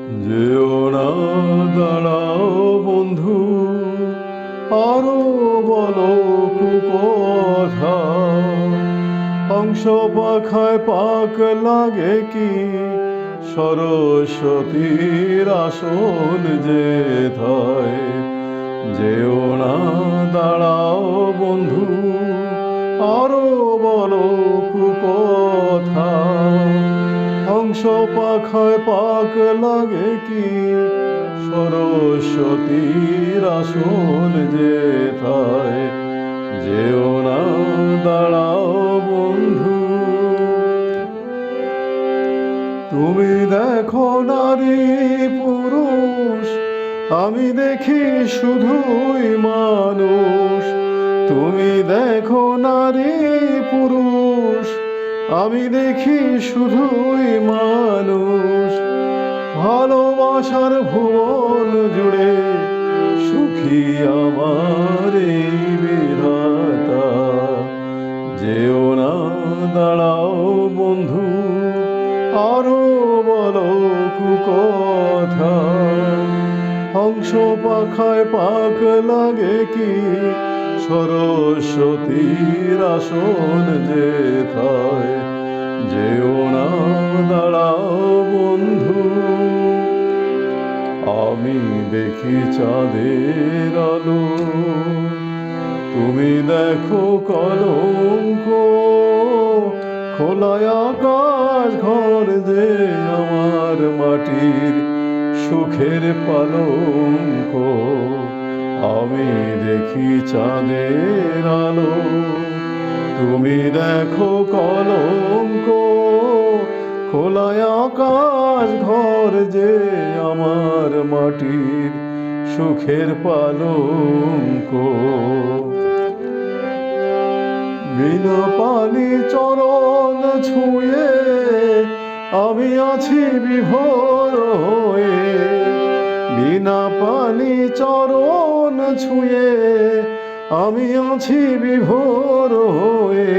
যেও না, দাঁড়াও বন্ধু, আরো বলো কুকথা। হংস পাখায় পাক লাগে কি, সরস্বতীর আসন যেথায়। যেও না, দাঁড়াও বন্ধু, আরো বলো কুকথা। হংস পাখায় পাক লাগে কি, সরস্বতীর আসন যেথায়। যেও না, দাঁড়াও বন্ধু। তুমি দেখো নারী পুরুষ, আমি দেখি শুধুই মানুষ। তুমি দেখো নারী পুরুষ, আমি দেখি শুধুই মানুষ। ভালোবাসার ভুবন জুড়ে সুখী আমার এই বিধাতা। যেও না, দাঁড়াও বন্ধু, আরো বলো কুকথা। হংস পাখায় পাক লাগে কি, সরস্বতীর আসন যেথায়। যেও না, দাঁড়াও বন্ধু। আমি দেখি চাঁদের আলো, তুমি দেখো কলঙ্ক। খোলা আকাশ ঘর যে আমার মাটির সুখের পালঙ্ক। আমি দেখি চাঁদের আলো, তুমি দেখো কলঙ্ক। খোলা আকাশ ঘর যে আমার মাটির সুখের পালঙ্ক। বিনা পানি চরণ ছুঁয়ে আমি আছি বিভোর হয়ে। বিনা পানি চরণ ছুঁয়ে আমি আছি বিভোর হয়ে।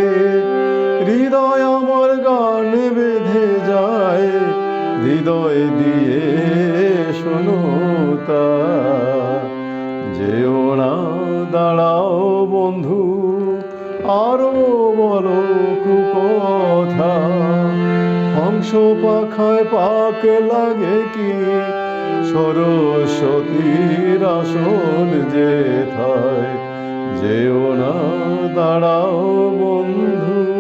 হৃদয় আমার গান বেঁধে যায়, হৃদয় দিয়ে শোনো তা। যেও না, দাঁড়াও বন্ধু, আরো বলো কুকথা। হংস পাখায় পাক লাগে কি, সরস্বতীর আসন যেথায়। যেও না, দাঁড়াও বন্ধু।